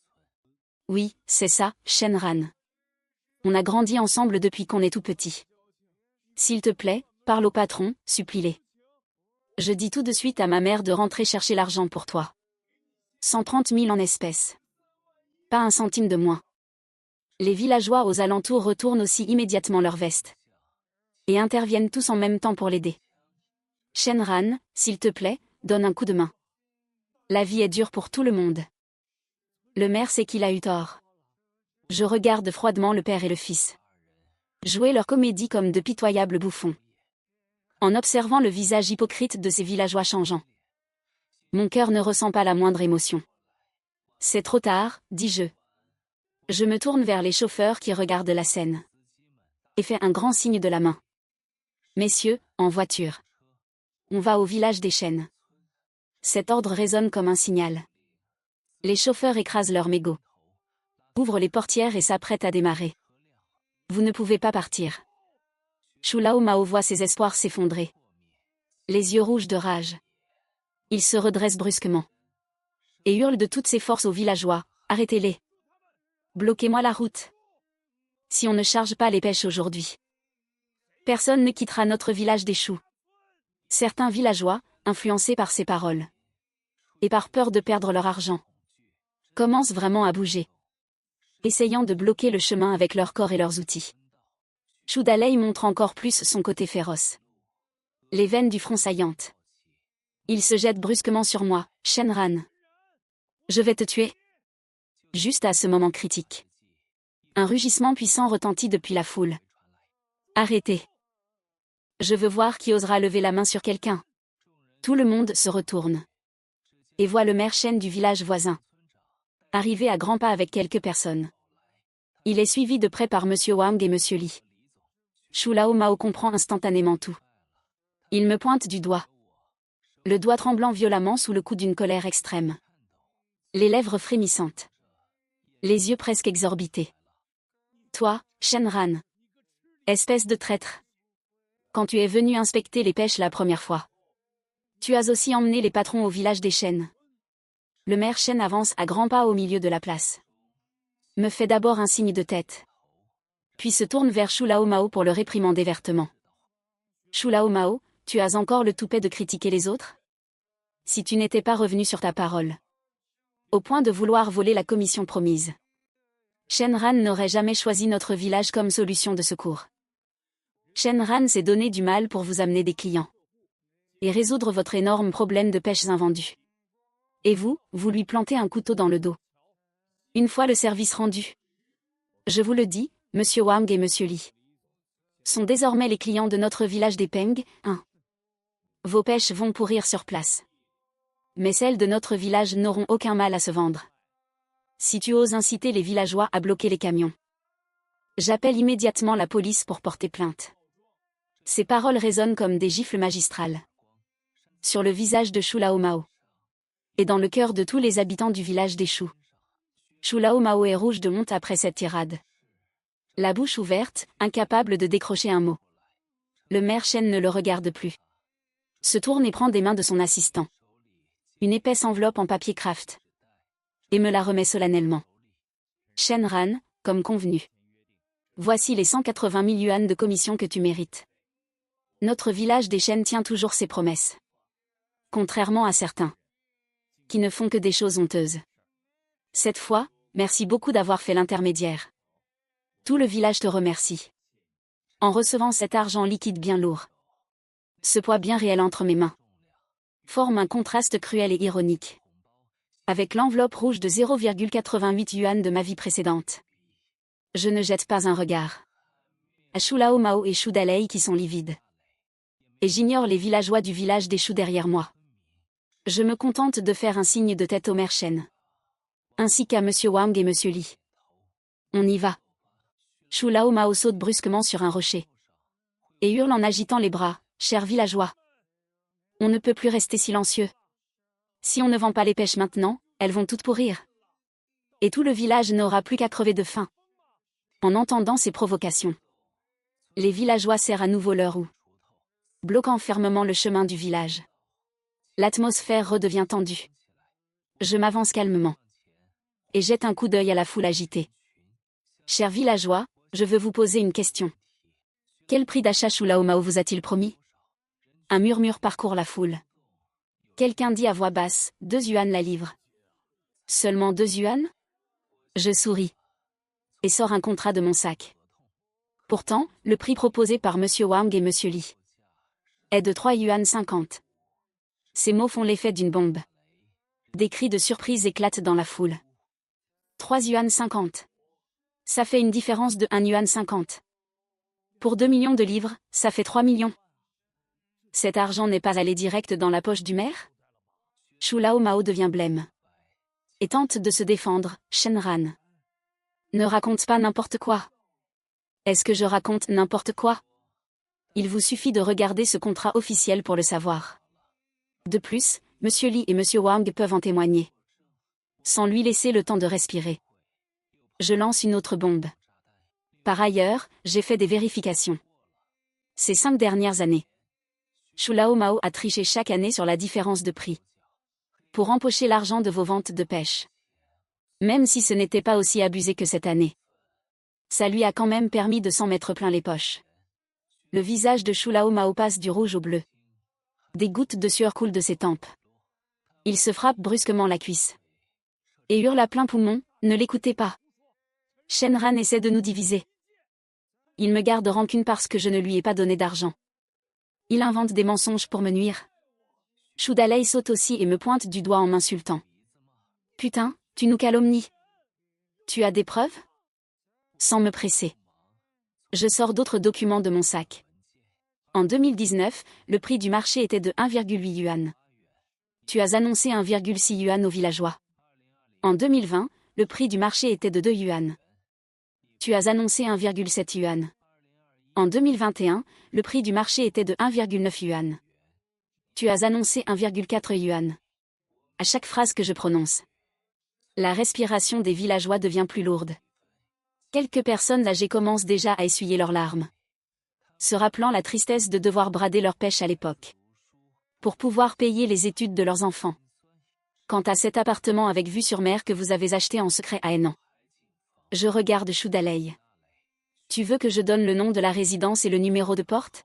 Oui, c'est ça, Shenran. On a grandi ensemble depuis qu'on est tout petit. S'il te plaît, parle au patron, supplie-les. Je dis tout de suite à ma mère de rentrer chercher l'argent pour toi. 130 000 en espèces. Pas un centime de moins. Les villageois aux alentours retournent aussi immédiatement leur veste. Et interviennent tous en même temps pour l'aider. Shenran, s'il te plaît, donne un coup de main. La vie est dure pour tout le monde. Le maire sait qu'il a eu tort. Je regarde froidement le père et le fils. Jouer leur comédie comme de pitoyables bouffons. En observant le visage hypocrite de ces villageois changeant. Mon cœur ne ressent pas la moindre émotion. C'est trop tard, dis-je. Je me tourne vers les chauffeurs qui regardent la scène. Et fais un grand signe de la main. Messieurs, en voiture. On va au village des chênes. Cet ordre résonne comme un signal. Les chauffeurs écrasent leurs mégots. Ouvrent les portières et s'apprêtent à démarrer. Vous ne pouvez pas partir. Shu Lao Mao voit ses espoirs s'effondrer. Les yeux rouges de rage. Il se redresse brusquement. Et hurle de toutes ses forces aux villageois, arrêtez-les. Bloquez-moi la route. Si on ne charge pas les pêches aujourd'hui, personne ne quittera notre village des choux. Certains villageois, influencés par ces paroles, et par peur de perdre leur argent, commencent vraiment à bouger, essayant de bloquer le chemin avec leur corps et leurs outils. Shu Dalei montre encore plus son côté féroce. Les veines du front saillantes. Il se jette brusquement sur moi, Shenran. Je vais te tuer. Juste à ce moment critique. Un rugissement puissant retentit depuis la foule. Arrêtez. Je veux voir qui osera lever la main sur quelqu'un. Tout le monde se retourne. Et voit le maire Shen du village voisin. Arriver à grands pas avec quelques personnes. Il est suivi de près par Monsieur Wang et Monsieur Li. Shu Lao Mao comprend instantanément tout. Il me pointe du doigt. Le doigt tremblant violemment sous le coup d'une colère extrême. Les lèvres frémissantes. Les yeux presque exorbités. Toi, Shenran. Espèce de traître. Quand tu es venu inspecter les pêches la première fois, tu as aussi emmené les patrons au village des chênes. Le maire Shen avance à grands pas au milieu de la place. Me fait d'abord un signe de tête. Puis se tourne vers Shu Lao Mao pour le réprimander vertement. Shu Lao Mao, tu as encore le toupet de critiquer les autres? Si tu n'étais pas revenu sur ta parole. Au point de vouloir voler la commission promise. Shenran n'aurait jamais choisi notre village comme solution de secours. Shenran s'est donné du mal pour vous amener des clients. Et résoudre votre énorme problème de pêches invendus. Et vous lui plantez un couteau dans le dos. Une fois le service rendu. Je vous le dis, Monsieur Wang et Monsieur Li sont désormais les clients de notre village des Peng, hein. Vos pêches vont pourrir sur place. Mais celles de notre village n'auront aucun mal à se vendre. Si tu oses inciter les villageois à bloquer les camions, j'appelle immédiatement la police pour porter plainte. Ces paroles résonnent comme des gifles magistrales. Sur le visage de Shu Lao Mao. Et dans le cœur de tous les habitants du village des Choux. Shu Lao Mao est rouge de honte après cette tirade. La bouche ouverte, incapable de décrocher un mot. Le maire Shen ne le regarde plus. Se tourne et prend des mains de son assistant une épaisse enveloppe en papier craft. Et me la remet solennellement. Shenran, comme convenu. Voici les 180 000 yuan de commission que tu mérites. Notre village des Shen tient toujours ses promesses. Contrairement à certains. Qui ne font que des choses honteuses. Cette fois, merci beaucoup d'avoir fait l'intermédiaire. Tout le village te remercie. En recevant cet argent liquide bien lourd. Ce poids bien réel entre mes mains. Forme un contraste cruel et ironique. Avec l'enveloppe rouge de 0,88 yuan de ma vie précédente. Je ne jette pas un regard. À Shu Lao Mao et Shu Dalei qui sont livides. Et j'ignore les villageois du village des Shu derrière moi. Je me contente de faire un signe de tête au maire Shen. Ainsi qu'à Monsieur Wang et Monsieur Li. On y va. Shu Lao Mao saute brusquement sur un rocher. Et hurle en agitant les bras, chers villageois. On ne peut plus rester silencieux. Si on ne vend pas les pêches maintenant, elles vont toutes pourrir. Et tout le village n'aura plus qu'à crever de faim. En entendant ces provocations, les villageois serrent à nouveau leur houe, bloquant fermement le chemin du village. L'atmosphère redevient tendue. Je m'avance calmement. Et jette un coup d'œil à la foule agitée. Chers villageois, je veux vous poser une question. Quel prix d'achat Shu Lao Mao vous a-t-il promis? Un murmure parcourt la foule. Quelqu'un dit à voix basse, 2 yuan la livre. Seulement 2 yuan? Je souris. Et sors un contrat de mon sac. Pourtant, le prix proposé par Monsieur Wang et Monsieur Li est de 3 yuan 50. Ces mots font l'effet d'une bombe. Des cris de surprise éclatent dans la foule. 3 yuan 50. Ça fait une différence de 1 yuan 50. Pour 2 millions de livres, ça fait 3 millions. Cet argent n'est pas allé direct dans la poche du maire? Shu Lao Mao devient blême. Et tente de se défendre, Shenran. Ne raconte pas n'importe quoi. Est-ce que je raconte n'importe quoi? Il vous suffit de regarder ce contrat officiel pour le savoir. De plus, Monsieur Li et Monsieur Wang peuvent en témoigner. Sans lui laisser le temps de respirer. Je lance une autre bombe. Par ailleurs, j'ai fait des vérifications. Ces 5 dernières années. Shu Lao Mao a triché chaque année sur la différence de prix. Pour empocher l'argent de vos ventes de pêche. Même si ce n'était pas aussi abusé que cette année. Ça lui a quand même permis de s'en mettre plein les poches. Le visage de Shu Lao Mao passe du rouge au bleu. Des gouttes de sueur coulent de ses tempes. Il se frappe brusquement la cuisse. Et hurle à plein poumon, ne l'écoutez pas. Shenran essaie de nous diviser. Il me garde rancune parce que je ne lui ai pas donné d'argent. Il invente des mensonges pour me nuire. Shu Dalei saute aussi et me pointe du doigt en m'insultant. Putain, tu nous calomnies. Tu as des preuves? Sans me presser. Je sors d'autres documents de mon sac. En 2019, le prix du marché était de 1,8 yuan. Tu as annoncé 1,6 yuan aux villageois. En 2020, le prix du marché était de 2 yuan. Tu as annoncé 1,7 yuan. En 2021, le prix du marché était de 1,9 yuan. Tu as annoncé 1,4 yuan. À chaque phrase que je prononce. La respiration des villageois devient plus lourde. Quelques personnes âgées commencent déjà à essuyer leurs larmes. Se rappelant la tristesse de devoir brader leur pêche à l'époque. Pour pouvoir payer les études de leurs enfants. Quant à cet appartement avec vue sur mer que vous avez acheté en secret à Henan. Je regarde Shu Dalei. Tu veux que je donne le nom de la résidence et le numéro de porte?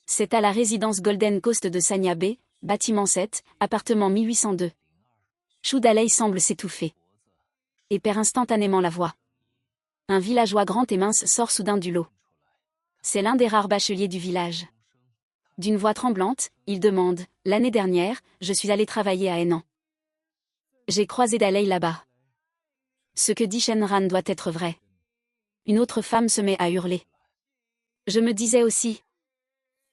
C'est à la résidence Golden Coast de Sanya Bay, bâtiment 7, appartement 1802. Shu Dalei semble s'étouffer. Et perd instantanément la voix. Un villageois grand et mince sort soudain du lot. C'est l'un des rares bacheliers du village. D'une voix tremblante, il demande, « L'année dernière, je suis allé travailler à Henan. J'ai croisé Dalei là-bas. Ce que dit Shenran doit être vrai. » Une autre femme se met à hurler. Je me disais aussi.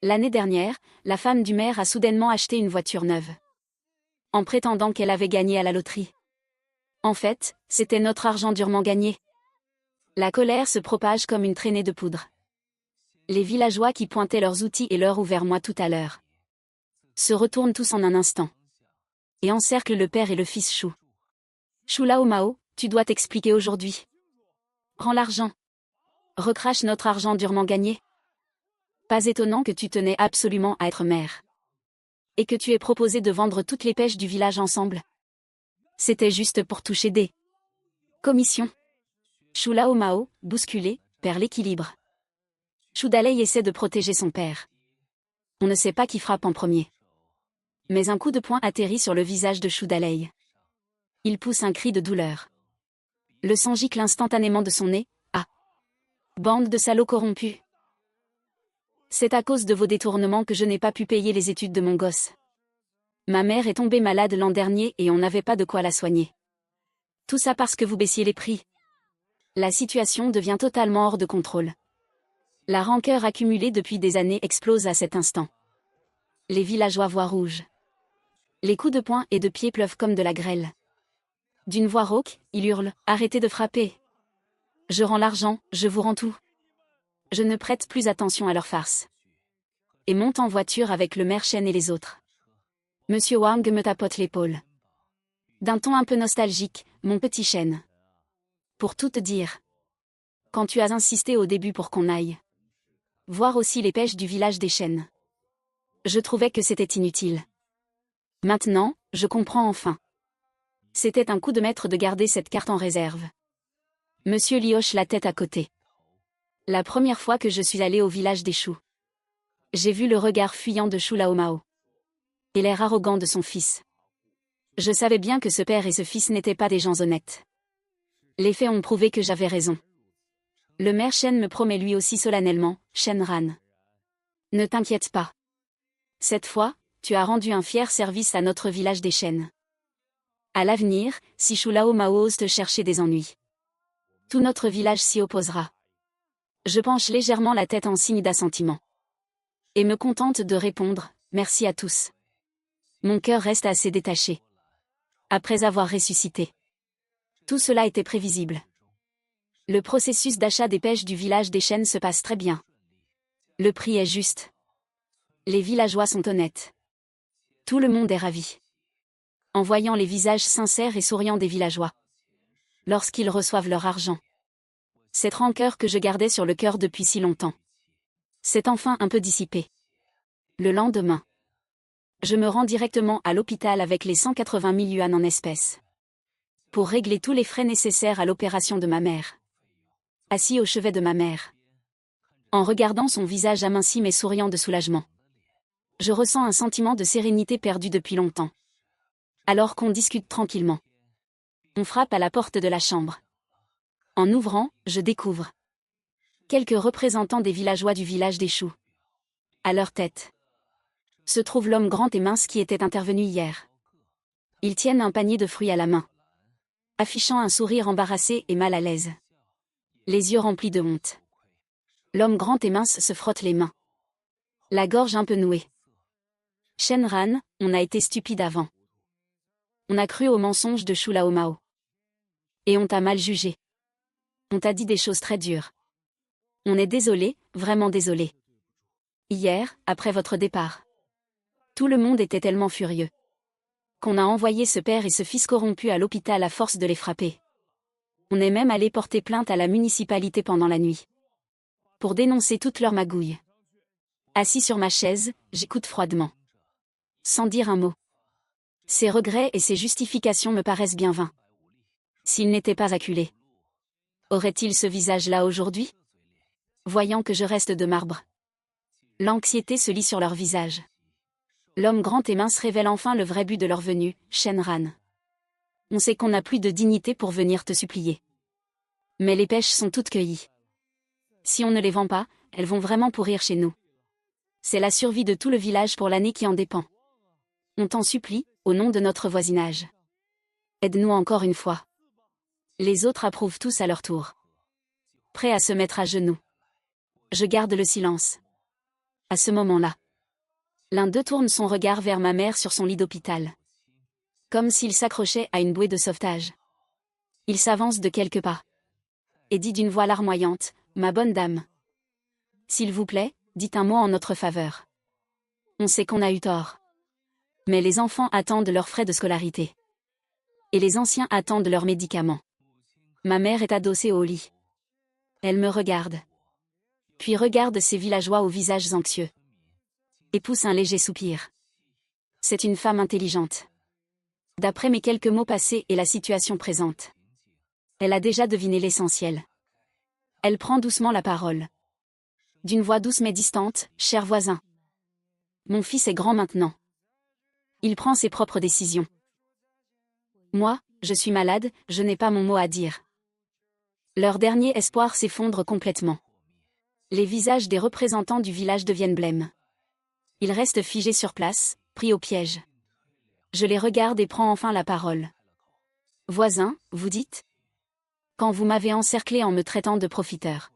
L'année dernière, la femme du maire a soudainement acheté une voiture neuve. En prétendant qu'elle avait gagné à la loterie. En fait, c'était notre argent durement gagné. La colère se propage comme une traînée de poudre. Les villageois qui pointaient leurs outils et leurs roues vers moi tout à l'heure. Se retournent tous en un instant. Et encerclent le père et le fils Shu. Shu Lao Mao, tu dois t'expliquer aujourd'hui. Rends l'argent. Recrache notre argent durement gagné. Pas étonnant que tu tenais absolument à être mère. Et que tu aies proposé de vendre toutes les pêches du village ensemble. C'était juste pour toucher des commissions. Shu Lao-mao, bousculé, perd l'équilibre. Shu Dalei essaie de protéger son père. On ne sait pas qui frappe en premier. Mais un coup de poing atterrit sur le visage de Shu Dalei. Il pousse un cri de douleur. Le sang gicle instantanément de son nez. Ah! Bande de salauds corrompus. C'est à cause de vos détournements que je n'ai pas pu payer les études de mon gosse. Ma mère est tombée malade l'an dernier et on n'avait pas de quoi la soigner. Tout ça parce que vous baissiez les prix. La situation devient totalement hors de contrôle. La rancœur accumulée depuis des années explose à cet instant. Les villageois voient rouge. Les coups de poing et de pied pleuvent comme de la grêle. D'une voix rauque, il hurle « Arrêtez de frapper. Je rends l'argent, je vous rends tout. » Je ne prête plus attention à leur farce. Et monte en voiture avec le maire Shen et les autres. Monsieur Wang me tapote l'épaule. D'un ton un peu nostalgique, mon petit Shen. Pour tout te dire. Quand tu as insisté au début pour qu'on aille voir aussi les pêches du village des chênes. Je trouvais que c'était inutile. Maintenant, je comprends enfin. C'était un coup de maître de garder cette carte en réserve. Monsieur Li hoche la tête à côté. La première fois que je suis allé au village des choux. J'ai vu le regard fuyant de Shu Lao-mao. Et l'air arrogant de son fils. Je savais bien que ce père et ce fils n'étaient pas des gens honnêtes. Les faits ont prouvé que j'avais raison. Le maire Shen me promet lui aussi solennellement, Shenran. Ne t'inquiète pas. Cette fois, tu as rendu un fier service à notre village des chênes. À l'avenir, si Shu Lao-mao ose te chercher des ennuis. Tout notre village s'y opposera. Je penche légèrement la tête en signe d'assentiment. Et me contente de répondre, merci à tous. Mon cœur reste assez détaché. Après avoir ressuscité. Tout cela était prévisible. Le processus d'achat des pêches du village des chênes se passe très bien. Le prix est juste. Les villageois sont honnêtes. Tout le monde est ravi. En voyant les visages sincères et souriants des villageois. Lorsqu'ils reçoivent leur argent. Cette rancœur que je gardais sur le cœur depuis si longtemps. C'est enfin un peu dissipé. Le lendemain. Je me rends directement à l'hôpital avec les 180 000 yuan en espèces. Pour régler tous les frais nécessaires à l'opération de ma mère. Assis au chevet de ma mère. En regardant son visage aminci mais souriant de soulagement. Je ressens un sentiment de sérénité perdu depuis longtemps. Alors qu'on discute tranquillement. On frappe à la porte de la chambre. En ouvrant, je découvre quelques représentants des villageois du village des choux. À leur tête se trouve l'homme grand et mince qui était intervenu hier. Ils tiennent un panier de fruits à la main. Affichant un sourire embarrassé et mal à l'aise. Les yeux remplis de honte. L'homme grand et mince se frotte les mains. La gorge un peu nouée. Shenran, on a été stupide avant. On a cru aux mensonges de Shu Lao-mao. Et on t'a mal jugé. On t'a dit des choses très dures. On est désolé, vraiment désolé. Hier, après votre départ. Tout le monde était tellement furieux. Qu'on a envoyé ce père et ce fils corrompus à l'hôpital à force de les frapper. On est même allé porter plainte à la municipalité pendant la nuit. Pour dénoncer toute leur magouille. Assis sur ma chaise, j'écoute froidement. Sans dire un mot. Ces regrets et ces justifications me paraissent bien vains. S'ils n'étaient pas acculés. Aurait-il ce visage-là aujourd'hui? Voyant que je reste de marbre. L'anxiété se lit sur leur visage. L'homme grand et mince révèle enfin le vrai but de leur venue, Shenran. On sait qu'on n'a plus de dignité pour venir te supplier. Mais les pêches sont toutes cueillies. Si on ne les vend pas, elles vont vraiment pourrir chez nous. C'est la survie de tout le village pour l'année qui en dépend. On t'en supplie, au nom de notre voisinage. Aide-nous encore une fois. Les autres approuvent tous à leur tour. Prêts à se mettre à genoux. Je garde le silence. À ce moment-là. L'un d'eux tourne son regard vers ma mère sur son lit d'hôpital. Comme s'il s'accrochait à une bouée de sauvetage. Il s'avance de quelques pas. Et dit d'une voix larmoyante, « Ma bonne dame. S'il vous plaît, dites un mot en notre faveur. On sait qu'on a eu tort. Mais les enfants attendent leurs frais de scolarité. Et les anciens attendent leurs médicaments. Ma mère est adossée au lit. Elle me regarde. Puis regarde ces villageois aux visages anxieux. Et pousse un léger soupir. C'est une femme intelligente. D'après mes quelques mots passés et la situation présente. Elle a déjà deviné l'essentiel. Elle prend doucement la parole. D'une voix douce mais distante, cher voisin. Mon fils est grand maintenant. Il prend ses propres décisions. Moi, je suis malade, je n'ai pas mon mot à dire. Leur dernier espoir s'effondre complètement. Les visages des représentants du village deviennent blêmes. Ils restent figés sur place, pris au piège. Je les regarde et prends enfin la parole. Voisin, vous dites ? Quand vous m'avez encerclé en me traitant de profiteur.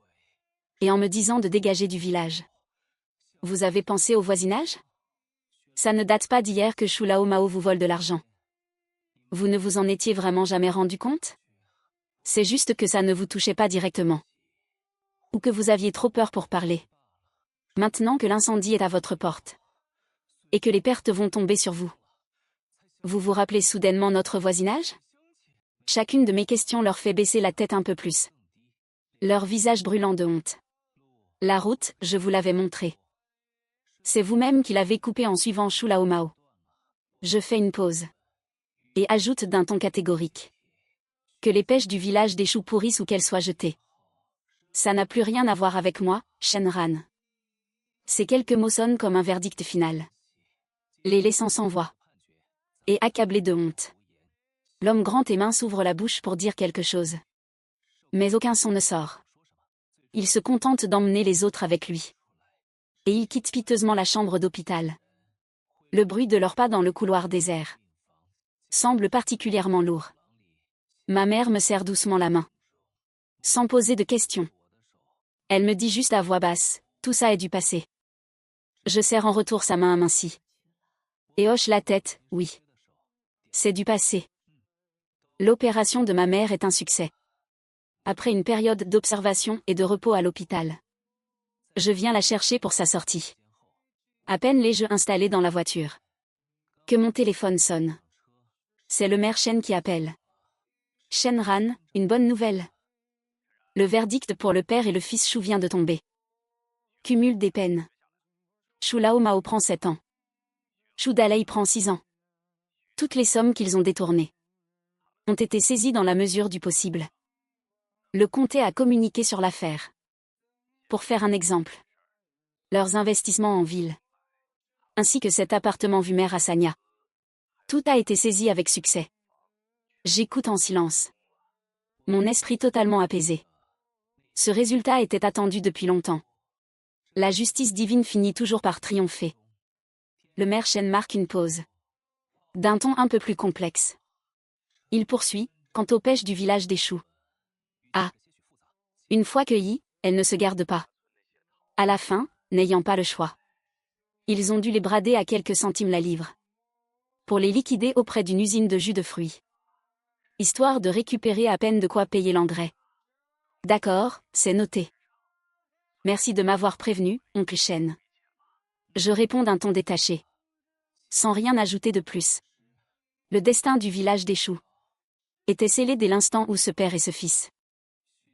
Et en me disant de dégager du village. Vous avez pensé au voisinage ? Ça ne date pas d'hier que Chulao Mao vous vole de l'argent. Vous ne vous en étiez vraiment jamais rendu compte ? C'est juste que ça ne vous touchait pas directement. Ou que vous aviez trop peur pour parler. Maintenant que l'incendie est à votre porte. Et que les pertes vont tomber sur vous. Vous vous rappelez soudainement notre voisinage ? Chacune de mes questions leur fait baisser la tête un peu plus. Leur visage brûlant de honte. La route, je vous l'avais montrée. C'est vous-même qui l'avez coupée en suivant Chulao Mao. Je fais une pause. Et ajoute d'un ton catégorique. Que les pêches du village des choux pourrissent ou qu'elles soient jetées. Ça n'a plus rien à voir avec moi, Shenran. Ces quelques mots sonnent comme un verdict final. Les laissant sans voix. Et accablés de honte. L'homme grand et mince ouvre la bouche pour dire quelque chose. Mais aucun son ne sort. Il se contente d'emmener les autres avec lui. Et il quitte piteusement la chambre d'hôpital. Le bruit de leurs pas dans le couloir désert semble particulièrement lourd. Ma mère me serre doucement la main. Sans poser de questions. Elle me dit juste à voix basse, tout ça est du passé. Je serre en retour sa main amincie. Et hoche la tête, oui. C'est du passé. L'opération de ma mère est un succès. Après une période d'observation et de repos à l'hôpital. Je viens la chercher pour sa sortie. À peine les jeux installés dans la voiture. Que mon téléphone sonne. C'est le maire Shen qui appelle. Shenran, une bonne nouvelle. Le verdict pour le père et le fils Chou vient de tomber. Cumul des peines. Chulao Mao prend 7 ans. Chou Dalei prend 6 ans. Toutes les sommes qu'ils ont détournées ont été saisies dans la mesure du possible. Le comté a communiqué sur l'affaire. Pour faire un exemple. Leurs investissements en ville. Ainsi que cet appartement vue mer à Sanya. Tout a été saisi avec succès. J'écoute en silence. Mon esprit totalement apaisé. Ce résultat était attendu depuis longtemps. La justice divine finit toujours par triompher. Le maire Shen marque une pause. D'un ton un peu plus complexe. Il poursuit, quant aux pêches du village des choux. Ah. Une fois cueillies, elles ne se gardent pas. À la fin, n'ayant pas le choix. Ils ont dû les brader à quelques centimes la livre. Pour les liquider auprès d'une usine de jus de fruits. Histoire de récupérer à peine de quoi payer l'engrais. D'accord, c'est noté. Merci de m'avoir prévenu, oncle Shen. Je réponds d'un ton détaché. Sans rien ajouter de plus. Le destin du village des choux était scellé dès l'instant où ce père et ce fils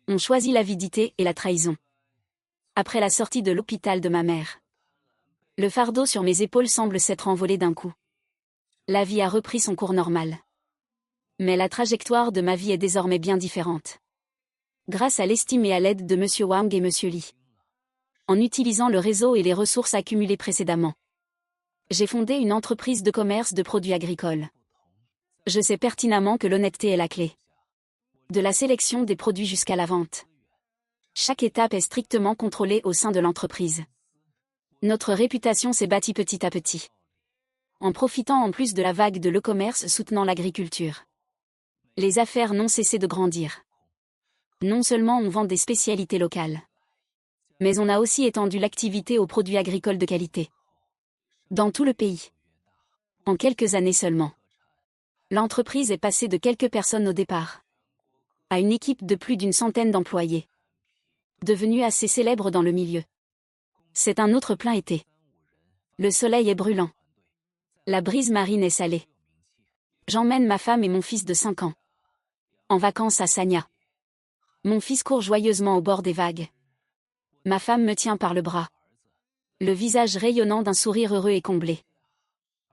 ont choisi l'avidité et la trahison. Après la sortie de l'hôpital de ma mère. Le fardeau sur mes épaules semble s'être envolé d'un coup. La vie a repris son cours normal. Mais la trajectoire de ma vie est désormais bien différente. Grâce à l'estime et à l'aide de M. Wang et M. Li. En utilisant le réseau et les ressources accumulées précédemment. J'ai fondé une entreprise de commerce de produits agricoles. Je sais pertinemment que l'honnêteté est la clé. De la sélection des produits jusqu'à la vente. Chaque étape est strictement contrôlée au sein de l'entreprise. Notre réputation s'est bâtie petit à petit. En profitant en plus de la vague de l'e-commerce soutenant l'agriculture. Les affaires n'ont cessé de grandir. Non seulement on vend des spécialités locales. Mais on a aussi étendu l'activité aux produits agricoles de qualité. Dans tout le pays. En quelques années seulement. L'entreprise est passée de quelques personnes au départ. À une équipe de plus d'une centaine d'employés. Devenue assez célèbre dans le milieu. C'est un autre plein été. Le soleil est brûlant. La brise marine est salée. J'emmène ma femme et mon fils de 5 ans. En vacances à Sanya. Mon fils court joyeusement au bord des vagues. Ma femme me tient par le bras. Le visage rayonnant d'un sourire heureux et comblé.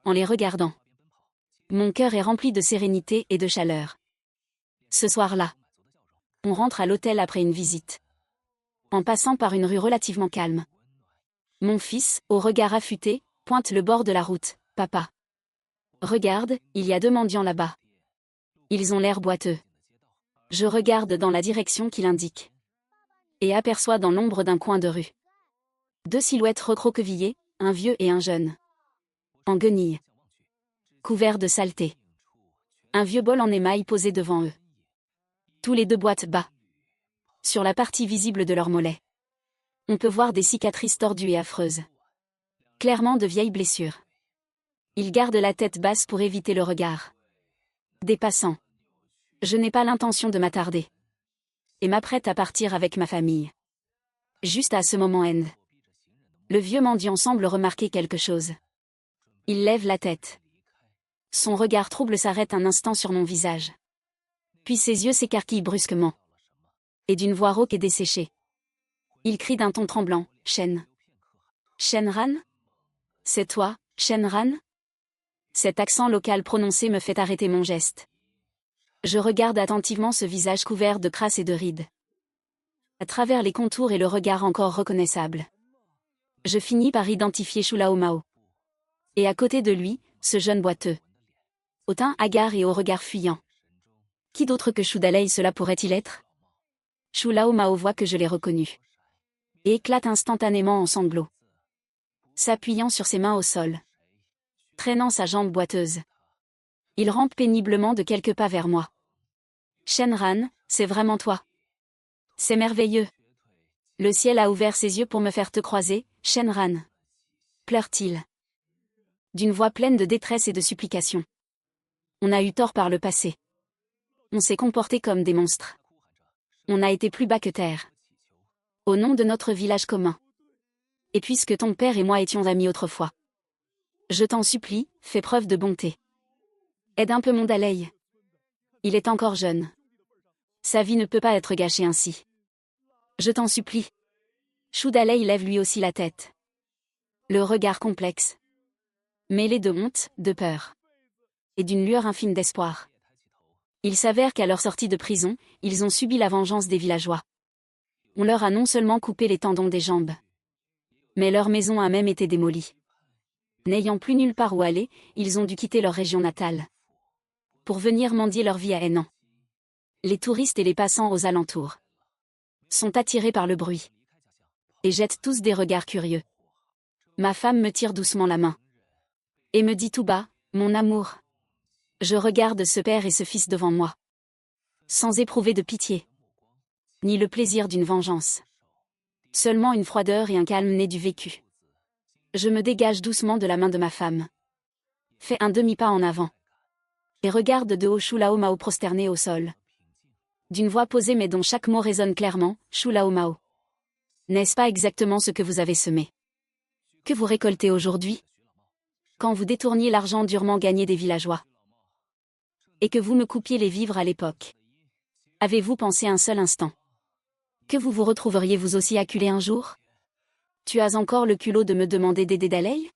En les regardant, mon cœur est rempli de sérénité et de chaleur. Ce soir-là, on rentre à l'hôtel après une visite. En passant par une rue relativement calme. Mon fils, au regard affûté, pointe le bord de la route. « Papa. Regarde, il y a 2 mendiants là-bas. Ils ont l'air boiteux. » Je regarde dans la direction qu'il indique. Et aperçois dans l'ombre d'un coin de rue 2 silhouettes recroquevillées, un vieux et un jeune. En guenilles. Couverts de saleté. Un vieux bol en émail posé devant eux. Tous les 2 boitent bas. Sur la partie visible de leurs mollets, on peut voir des cicatrices tordues et affreuses. Clairement de vieilles blessures. Ils gardent la tête basse pour éviter le regard des passants. Je n'ai pas l'intention de m'attarder. Et m'apprête à partir avec ma famille. Juste à ce moment le vieux mendiant semble remarquer quelque chose. Il lève la tête. Son regard trouble s'arrête un instant sur mon visage. Puis ses yeux s'écarquillent brusquement. Et d'une voix rauque et desséchée. Il crie d'un ton tremblant, « Shen. Shenran ? C'est toi, Shenran ?» Cet accent local prononcé me fait arrêter mon geste. Je regarde attentivement ce visage couvert de crasses et de rides. À travers les contours et le regard encore reconnaissable. Je finis par identifier Shu Laomao. Et à côté de lui, ce jeune boiteux. Au teint hagard et au regard fuyant. Qui d'autre que Shu Dalei cela pourrait-il être ? Shu Laomao voit que je l'ai reconnu. Et éclate instantanément en sanglots. S'appuyant sur ses mains au sol. Traînant sa jambe boiteuse. Il rampe péniblement de quelques pas vers moi. Shenran, c'est vraiment toi. C'est merveilleux. Le ciel a ouvert ses yeux pour me faire te croiser, Shenran. Pleure-t-il. D'une voix pleine de détresse et de supplication. On a eu tort par le passé. On s'est comporté comme des monstres. On a été plus bas que terre. Au nom de notre village commun. Et puisque ton père et moi étions amis autrefois. Je t'en supplie, fais preuve de bonté. Aide un peu mon Dalei. Il est encore jeune. Sa vie ne peut pas être gâchée ainsi. Je t'en supplie. Shu Dalei lève lui aussi la tête. Le regard complexe. Mêlé de honte, de peur. Et d'une lueur infime d'espoir. Il s'avère qu'à leur sortie de prison, ils ont subi la vengeance des villageois. On leur a non seulement coupé les tendons des jambes. Mais leur maison a même été démolie. N'ayant plus nulle part où aller, ils ont dû quitter leur région natale. Pour venir mendier leur vie à Henan. Les touristes et les passants aux alentours sont attirés par le bruit. Et jettent tous des regards curieux. Ma femme me tire doucement la main. Et me dit tout bas, mon amour. Je regarde ce père et ce fils devant moi. Sans éprouver de pitié. Ni le plaisir d'une vengeance. Seulement une froideur et un calme nés du vécu. Je me dégage doucement de la main de ma femme. Fais un demi-pas en avant. Et regarde de haut Shu Laomao prosterné au sol. D'une voix posée mais dont chaque mot résonne clairement, Shu Laomao. N'est-ce pas exactement ce que vous avez semé? Que vous récoltez aujourd'hui? Quand vous détourniez l'argent durement gagné des villageois. Et que vous me coupiez les vivres à l'époque. Avez-vous pensé un seul instant que vous vous retrouveriez vous aussi acculé un jour? Tu as encore le culot de me demander d'aider Dalei?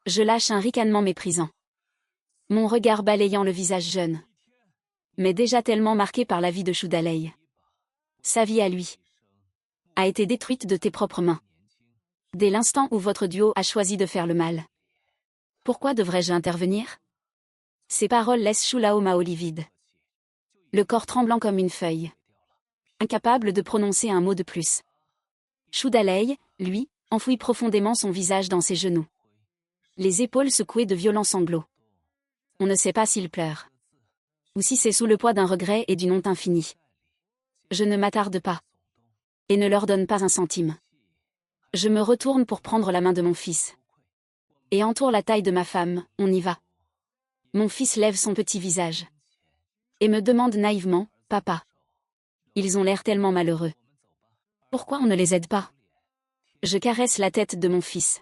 Je lâche un ricanement méprisant. Mon regard balayant le visage jeune. Mais déjà tellement marqué par la vie de Shu Dalei. Sa vie à lui a été détruite de tes propres mains. Dès l'instant où votre duo a choisi de faire le mal. Pourquoi devrais-je intervenir? Ces paroles laissent Shu Laomao livide. Le corps tremblant comme une feuille. Incapable de prononcer un mot de plus. Shu Dalei, lui, enfouit profondément son visage dans ses genoux. Les épaules secouées de violents sanglots. On ne sait pas s'il pleure. Ou si c'est sous le poids d'un regret et d'une honte infinie. Je ne m'attarde pas. Et ne leur donne pas un centime. Je me retourne pour prendre la main de mon fils. Et entoure la taille de ma femme, on y va. Mon fils lève son petit visage. Et me demande naïvement, papa. Ils ont l'air tellement malheureux. Pourquoi on ne les aide pas? Je caresse la tête de mon fils.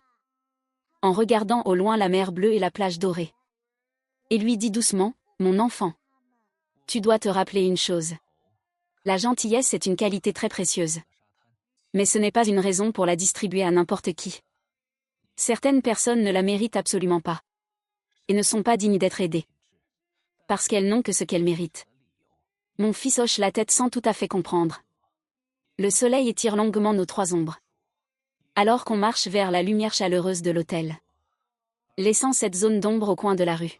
En regardant au loin la mer bleue et la plage dorée. Et lui dis doucement, mon enfant. Tu dois te rappeler une chose. La gentillesse est une qualité très précieuse. Mais ce n'est pas une raison pour la distribuer à n'importe qui. Certaines personnes ne la méritent absolument pas. Et ne sont pas dignes d'être aidées. Parce qu'elles n'ont que ce qu'elles méritent. Mon fils hoche la tête sans tout à fait comprendre. Le soleil étire longuement nos trois ombres. Alors qu'on marche vers la lumière chaleureuse de l'hôtel. Laissant cette zone d'ombre au coin de la rue.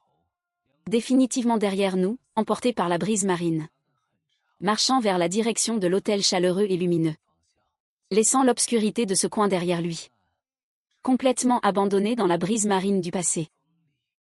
Définitivement derrière nous, emportés par la brise marine. Marchant vers la direction de l'hôtel chaleureux et lumineux. Laissant l'obscurité de ce coin derrière lui. Complètement abandonné dans la brise marine du passé.